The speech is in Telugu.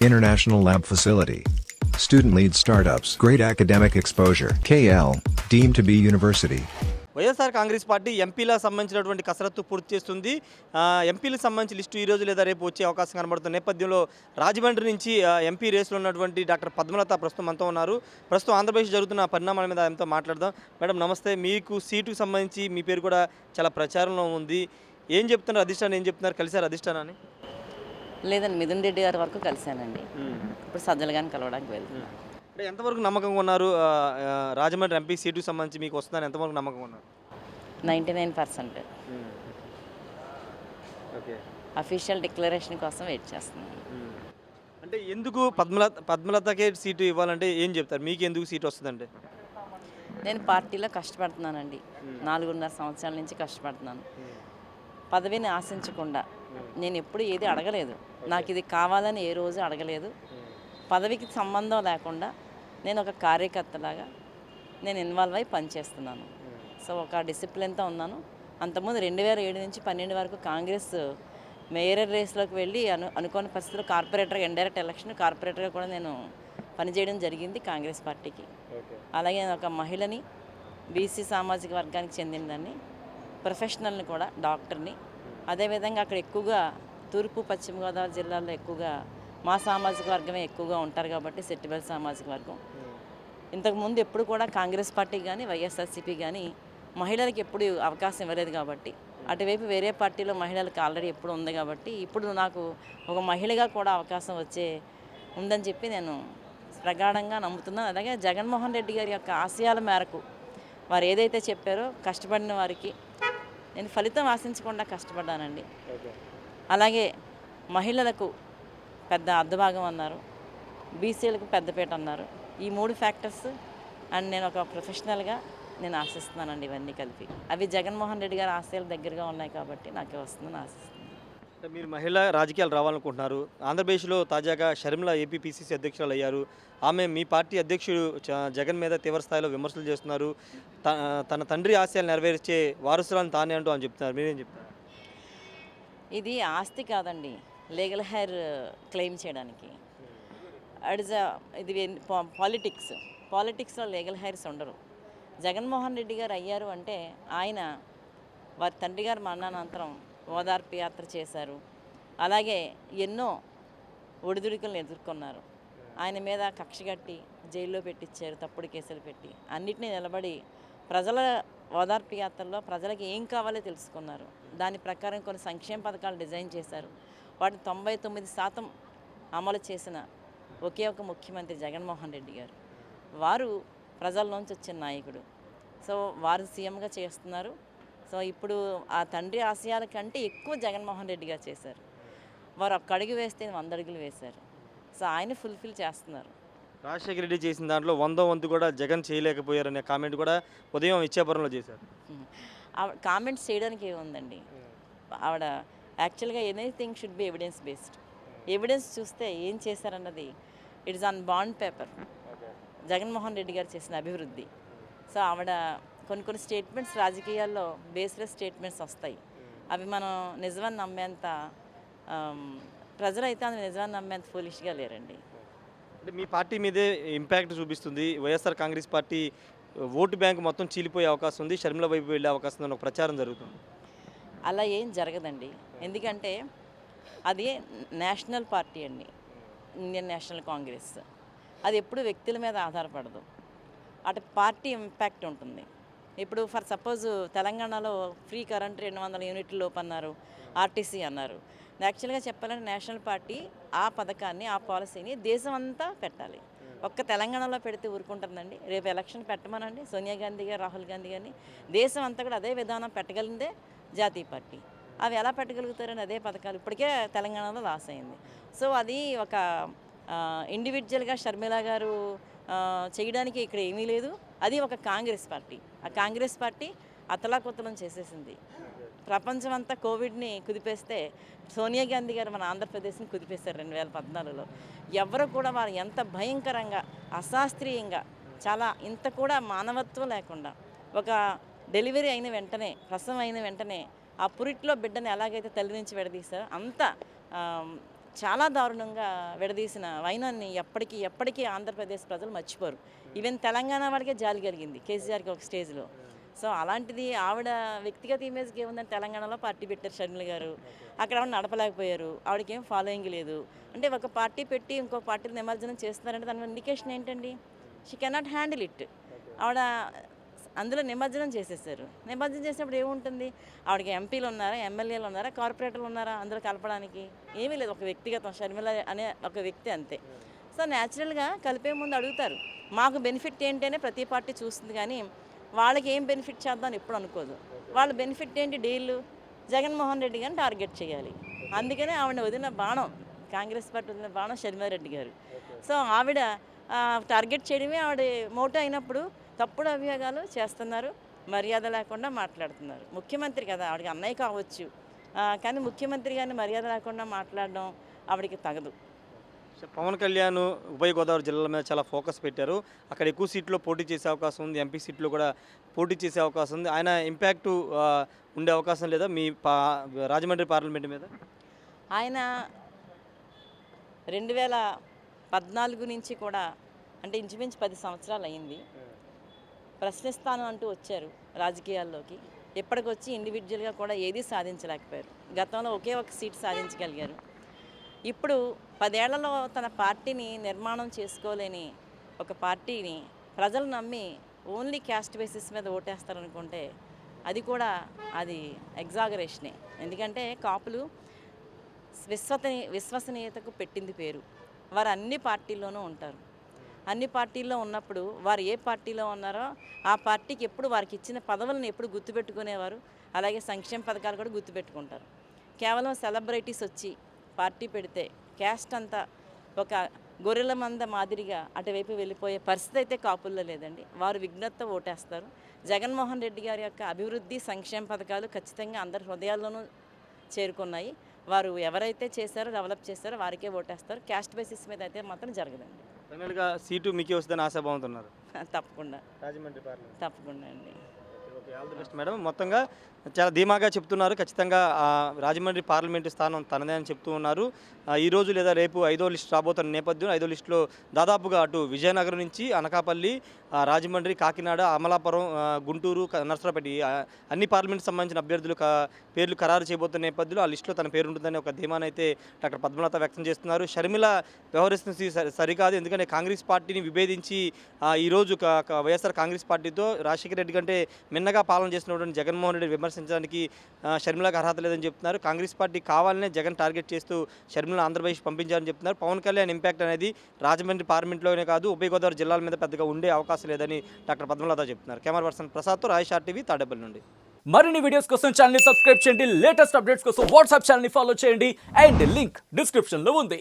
International lab facility. Student-led startups. Great academic exposure. KL. Deemed to be university. YSR Congress party ఎంపీలకు సంబంధించినటువంటి కసరత్తు పూర్తి చేస్తుంది. ఎంపీలకు సంబంధించి లిస్టు ఈ రోజు లేదా రేపు వచ్చే అవకాశం కనబడుతున్న నేపథ్యంలో రాజమండ్రి నుంచి ఎంపీ రేసులో ఉన్నటువంటి డాక్టర్ పద్మలత ప్రస్తుతం మనతో ఉన్నారు. ప్రస్తుతం ఆంధ్రప్రదేశ్ జరుగుతున్న పరిణామాల మీద ఆయనతో మాట్లాడదాం. మేడం నమస్తే. మీకు సీటుకు సంబంధించి మీ పేరు కూడా చాలా ప్రచారంలో ఉంది. ఏం చెప్తున్నారు అధిష్టానం, ఏం చెప్తున్నారు? కలిసారు అధిష్టానాన్ని? లేదండి, మిథున్ రెడ్డి గారి వరకు కలిశానండి. ఇప్పుడు సజ్జల గారిని కలవడానికి వెళ్తున్నాను. అంటే ఎంతవరకు నమ్మకంగా ఉన్నారు? రాజమండ్రి ఎంపీ సీటుకు సంబంధించి మీకు వస్తుందని ఎంతవరకు నమ్మకంగా ఉన్నారు? 99%. ఓకే. అఫీషియల్ డిక్లరేషన్ కోసం వెయిట్ చేస్తున్నాను. అంటే ఎందుకు పద్మలతకే సీటు ఇవ్వాలంటే ఏం చెప్తారు? మీకు ఎందుకు సీటు వస్తుందంటే? నేను పార్టీలో కష్టపడుతున్నానండి. 4.5 సంవత్సరాల నుంచి కష్టపడుతున్నాను. పదవిని ఆశించకుండా నేను ఎప్పుడు ఏది అడగలేదు. నాకు ఇది కావాలని ఏ రోజు అడగలేదు. పదవికి సంబంధం లేకుండా నేను ఒక కార్యకర్తలాగా నేను ఇన్వాల్వ్ అయి పనిచేస్తున్నాను. సో ఒక డిసిప్లిన్తో ఉన్నాను. అంతకుముందు 2007 నుంచి 12 వరకు కాంగ్రెస్ మేయర్ రేస్లోకి వెళ్ళి అనుకోని పరిస్థితుల్లో కార్పొరేటర్గా ఇండైరెక్ట్ ఎలక్షన్ కార్పొరేటర్గా కూడా నేను పనిచేయడం జరిగింది కాంగ్రెస్ పార్టీకి. అలాగే నేను ఒక మహిళని, బీసీ సామాజిక వర్గానికి చెందినదాన్ని, ప్రొఫెషనల్ని కూడా, డాక్టర్ని. అదేవిధంగా అక్కడ ఎక్కువగా తూర్పు పశ్చిమ గోదావరి జిల్లాల్లో ఎక్కువగా మా సామాజిక వర్గమే ఎక్కువగా ఉంటారు కాబట్టి సెట్టిబెల్ సామాజిక వర్గం. ఇంతకుముందు ఎప్పుడు కూడా కాంగ్రెస్ పార్టీ కానీ వైఎస్ఆర్సీపీ కానీ మహిళలకు ఎప్పుడు అవకాశం ఇవ్వలేదు కాబట్టి, అటువైపు వేరే పార్టీలో మహిళలకు ఆల్రెడీ ఎప్పుడు ఉంది కాబట్టి ఇప్పుడు నాకు ఒక మహిళగా కూడా అవకాశం ఉందని చెప్పి నేను ప్రగాఢంగా నమ్ముతున్నాను. అలాగే జగన్మోహన్ రెడ్డి గారి యొక్క ఆశయాల మేరకు వారు ఏదైతే చెప్పారో కష్టపడిన వారికి నేను ఫలితం ఆశించకుండా కష్టపడ్డానండి. అలాగే మహిళలకు పెద్ద అర్ధభాగం అన్నారు, బీసీలకు పెద్దపీట అన్నారు. ఈ 3 ఫ్యాక్టర్స్ అండ్ నేను ఒక ప్రొఫెషనల్గా నేను ఆశిస్తున్నానండి. ఇవన్నీ కలిపి అవి జగన్మోహన్ రెడ్డి గారి ఆశయాలు దగ్గరగా ఉన్నాయి కాబట్టి నాకే వస్తుందని ఆశిస్తున్నాను. అంటే మీరు మహిళా రాజకీయాలు రావాలనుకుంటున్నారు. ఆంధ్రప్రదేశ్లో తాజాగా షర్మిల ఏపీ పీసీసీ అధ్యక్షురాలు అయ్యారు. ఆమె మీ పార్టీ అధ్యక్షుడు జగన్ మీద తీవ్ర స్థాయిలో విమర్శలు చేస్తున్నారు. తన తండ్రి ఆశయాలు నెరవేర్చే వారసురాలను తానే అంటూ అని చెప్తున్నారు. మీరేం చెప్తారు? ఇది ఆస్తి కాదండి, లీగల్ హెయిర్ క్లెయిమ్ చేయడానికి. ఇది పాలిటిక్స్లో లీగల్ హెయిర్స్ ఉండరు. జగన్మోహన్ రెడ్డి గారు అయ్యారు అంటే ఆయన వారి తండ్రి గారు మరణానంతరం ఓదార్పు యాత్ర చేశారు. అలాగే ఎన్నో ఒడిదుడుకులను ఎదుర్కొన్నారు. ఆయన మీద కక్షగట్టి జైల్లో పెట్టించారు, తప్పుడు కేసులు పెట్టి. అన్నిటినీ నిలబడి ప్రజల ఓదార్పు యాత్రలో ప్రజలకు ఏం కావాలో తెలుసుకున్నారు. దాని ప్రకారం కొన్ని సంక్షేమ పథకాలు డిజైన్ చేశారు. వాటిని 99% అమలు చేసిన ఒకే ఒక ముఖ్యమంత్రి జగన్మోహన్ రెడ్డి గారు. వారు ప్రజల్లోంచి వచ్చిన నాయకుడు. సో వారు సీఎంగా చేస్తున్నారు. సో ఇప్పుడు ఆ తండ్రి ఆశయాల కంటే ఎక్కువ జగన్మోహన్ రెడ్డి గారు చేశారు. వారు ఒక్క అడుగు వేస్తే 100 అడుగులు వేశారు. సో ఆయన ఫుల్ఫిల్ చేస్తున్నారు. రాజశేఖర రెడ్డి చేసిన దాంట్లో 100వ వంతు కూడా జగన్ చేయలేకపోయారనే కామెంట్ కూడా ఉదయం ఇచ్చాపురంలో చేశారు. ఆవిడ కామెంట్స్ చేయడానికి ఏముందండి, ఆవిడ యాక్చువల్గా anything should be evidence based. Evidence చూస్తే ఏం చేశారన్నది it is on bond paper. Jaganmohan Reddy గారు చేసిన అభివృద్ధి. సో ఆవిడ కొన్ని స్టేట్మెంట్స్ రాజకీయాల్లో బేస్లెస్ స్టేట్మెంట్స్ వస్తాయి. అవి మనం నిజమని నమ్మేంత ప్రజలైతే అది నిజమని నమ్మేంత ఫూలిష్గా లేరండి. అంటే మీ పార్టీ మీదే ఇంపాక్ట్ చూపిస్తుంది. YSR Congress party vote bank మొత్తం చీలిపోయే అవకాశం ఉంది, షర్మిల వైపు వెళ్ళే అవకాశం ఉందని ఒక ప్రచారం జరుగుతుంది. అలా ఏం జరగదండి. ఎందుకంటే అది నేషనల్ పార్టీ అండి, ఇండియన్ నేషనల్ కాంగ్రెస్. అది ఎప్పుడు వ్యక్తుల మీద ఆధారపడదు, అటు పార్టీ ఇంపాక్ట్ ఉంటుంది. ఇప్పుడు ఫర్ సపోజ్ తెలంగాణలో ఫ్రీ కరెంట్ 200 యూనిట్ల లోపు అన్నారు, ఆర్టీసీ అన్నారు. యాక్చువల్గా చెప్పాలంటే నేషనల్ పార్టీ ఆ పథకాన్ని, ఆ పాలసీని దేశం అంతా పెట్టాలి. ఒక్క తెలంగాణలో పెడితే ఊరుకుంటుందండి? రేపు ఎలక్షన్ పెట్టమనండి సోనియా గాంధీ గారు, రాహుల్ గాంధీ గారిని. దేశం అంతా కూడా అదే విధానం పెట్టగలిగిందే జాతీయ పార్టీ. అవి ఎలా పెట్టగలుగుతారని అదే పథకాలు ఇప్పటికే తెలంగాణలో లాస్ అయింది. సో అది ఒక ఇండివిజువల్గా షర్మిల గారు చేయడానికి ఇక్కడ ఏమీ లేదు. అది ఒక కాంగ్రెస్ పార్టీ. ఆ కాంగ్రెస్ పార్టీ అతలాకుతలం చేసేసింది. ప్రపంచం అంతా కోవిడ్ని కుదిపేస్తే సోనియా గాంధీ గారు మన ఆంధ్రప్రదేశ్ని కుదిపేశారు 2014లో. ఎవరు కూడా వారు ఎంత భయంకరంగా, అశాస్త్రీయంగా, చాలా ఇంత కూడా మానవత్వం లేకుండా ఒక డెలివరీ అయిన వెంటనే, ప్రసవం అయిన వెంటనే ఆ పురిట్లో బిడ్డని ఎలాగైతే తల్లి నుంచి విడదీశారో అంత చాలా దారుణంగా విడదీసిన వైనాన్ని ఎప్పటికీ ఆంధ్రప్రదేశ్ ప్రజలు మర్చిపోరు. ఈవెన్ తెలంగాణ వాడికే జాలి కలిగింది కేసీఆర్కి ఒక స్టేజ్లో. సో అలాంటిది ఆవిడ వ్యక్తిగత ఇమేజ్కి ఏముందని తెలంగాణలో పార్టీ పెట్టారు షర్మిల గారు. అక్కడ ఆవిడ నడపలేకపోయారు, ఆవిడకి ఏం ఫాలోయింగ్ లేదు. అంటే ఒక పార్టీ పెట్టి ఇంకో పార్టీని నిమజ్జనం చేస్తున్నారంటే దాని ఇండికేషన్ ఏంటండి? She cannot handle it. ఆవిడ అందులో నిమజ్జనం చేసేసారు. నిమజ్జనం చేసినప్పుడు ఏముంటుంది? ఆవిడకి ఎంపీలు ఉన్నారా, ఎమ్మెల్యేలు ఉన్నారా, కార్పొరేటర్లు ఉన్నారా అందులో కలపడానికి? ఏమీ లేదు. ఒక వ్యక్తిగతం షర్మిల అనే ఒక వ్యక్తి అంతే. సో న్యాచురల్గా కలిపే ముందు అడుగుతారు మాకు బెనిఫిట్ ఏంటనే ప్రతి పార్టీ చూస్తుంది, కానీ వాళ్ళకి ఏం బెనిఫిట్ చేద్దామని ఎప్పుడు అనుకోదు. వాళ్ళ బెనిఫిట్ ఏంటి? డీళ్ళు జగన్మోహన్ రెడ్డి గారిని టార్గెట్ చేయాలి. అందుకనే ఆవిడ వదిలిన బాణం, కాంగ్రెస్ పార్టీ వదిలిన బాణం షర్మిలారెడ్డి గారు. సో ఆవిడ టార్గెట్ చేయడమే ఆవిడ మోటో అయినప్పుడు తప్పుడు అభియోగాలు చేస్తున్నారు, మర్యాద లేకుండా మాట్లాడుతున్నారు. ముఖ్యమంత్రి కదా, ఆవిడకి అన్నయ్య కావచ్చు, కానీ ముఖ్యమంత్రి గారిని మర్యాద లేకుండా మాట్లాడడం ఆవిడకి తగదు. పవన్ కళ్యాణ్ ఉభయ గోదావరి జిల్లాల మీద చాలా ఫోకస్ పెట్టారు. అక్కడ ఎక్కువ సీట్లో పోటీ చేసే అవకాశం ఉంది, ఎంపీ సీట్లో కూడా పోటీ చేసే అవకాశం ఉంది. ఆయన ఇంపాక్ట్ ఉండే అవకాశం లేదా మీ రాజమండ్రి పార్లమెంట్ మీద? ఆయన 2014 నుంచి కూడా, అంటే ఇంచుమించు 10 సంవత్సరాలు అయింది, ప్రశ్నిస్తాను అంటూ వచ్చారు రాజకీయాల్లోకి. ఎప్పటికొచ్చి ఇండివిజువల్గా కూడా ఏదీ సాధించలేకపోయారు. గతంలో ఒకే ఒక సీట్ సాధించగలిగారు. ఇప్పుడు 10 ఏళ్లలో తన పార్టీని నిర్మాణం చేసుకోలేని ఒక పార్టీని ప్రజలు నమ్మి ఓన్లీ క్యాస్ట్ బేసిస్ మీద ఓటేస్తారనుకుంటే అది ఎగ్జాగరేషనే. ఎందుకంటే కాపులు విశ్వసనీయతకు పెట్టింది పేరు. వారు అన్ని పార్టీల్లోనూ ఉంటారు. అన్ని పార్టీల్లో ఉన్నప్పుడు వారు ఏ పార్టీలో ఉన్నారో ఆ పార్టీకి ఎప్పుడు వారికి ఇచ్చిన పదవులను ఎప్పుడు గుర్తుపెట్టుకునేవారు. అలాగే సంక్షేమ పథకాలు కూడా గుర్తుపెట్టుకుంటారు. కేవలం సెలబ్రిటీస్ వచ్చి పార్టీ పెడితే క్యాస్ట్ అంతా ఒక గొర్రెల మంద మాదిరిగా అటువైపు వెళ్ళిపోయే పరిస్థితి అయితే కాపుల్లో లేదండి. వారు విఘ్నతతో ఓటేస్తారు. జగన్మోహన్ రెడ్డి గారి యొక్క అభివృద్ధి సంక్షేమ పథకాలు ఖచ్చితంగా అందరి హృదయాల్లోనూ చేరుకున్నాయి. వారు ఎవరైతే చేశారో, డెవలప్ చేశారో వారికే ఓటేస్తారు. క్యాస్ట్ బేసిస్ మీద అయితే మాత్రం జరగదండి. ఫైనల్గా సీటు మీకే వస్తుందని ఆశాభావంతున్నారు? తప్పకుండా, రాజమండ్రి పార్లమెంట్ తప్పకుండా అండి. Okay, all the best madam. మొత్తంగా చాలా ధీమాగా చెప్తున్నారు. ఖచ్చితంగా రాజమండ్రి పార్లమెంటు స్థానం తనదే అని చెప్తూ ఉన్నారు. ఈ రోజు లేదా రేపు 5వ లిస్ట్ రాబోతున్న నేపథ్యం 5వ లిస్టులో దాదాపుగా అటు విజయనగరం నుంచి అనకాపల్లి, రాజమండ్రి, కాకినాడ, అమలాపురం, గుంటూరు, నర్సరావుపేట అన్ని పార్లమెంట్కి సంబంధించిన అభ్యర్థులు పేర్లు ఖరారు చేయబోతున్న నేపథ్యంలో ఆ లిస్టులో తన పేరు ఉంటుందని ఒక ధీమానైతే డాక్టర్ పద్మలత వ్యక్తం చేస్తున్నారు. షర్మిల వ్యవహరిస్తుంది సరికాదు, ఎందుకంటే కాంగ్రెస్ పార్టీని విభేదించి ఈరోజు వైఎస్ఆర్ కాంగ్రెస్ పార్టీతో రాజశేఖర రెడ్డి కంటే మిన్నగా పాలన చేస్తున్నటువంటి జగన్మోహన్ రెడ్డి విమర్శించడానికి షర్మిలకు అర్హత లేదని చెప్తున్నారు. కాంగ్రెస్ పార్టీ కావాలనే జగన్ టార్గెట్ చేస్తూ షర్మిలను ఆంధ్రప్రదేశ్ పంపించారని చెప్తున్నారు. పవన్ కళ్యాణ్ ఇంపాక్ట్ అనేది రాజమండ్రి పార్లమెంట్లోనే కాదు ఉభయ గోదావరి జిల్లాల మీద పెద్దగా ఉండే అవకాశం లేదని డాక్టర్ పద్మలత చెప్తున్నారు. కెమెరా పర్సన్ ప్రసాద్తో రాయ్ షార్ట్ టీవీ తాడేపల్లి నుండి. మరిన్ని వీడియోస్ కోసం ఛానల్ ని సబ్స్క్రైబ్ చేయండి. లేటెస్ట్ అప్డేట్స్ కోసం వాట్సాప్ ఛానల్ ని ఫాలో చేయండి. అండ్ లింక్ డిస్క్రిప్షన్ లో ఉంది.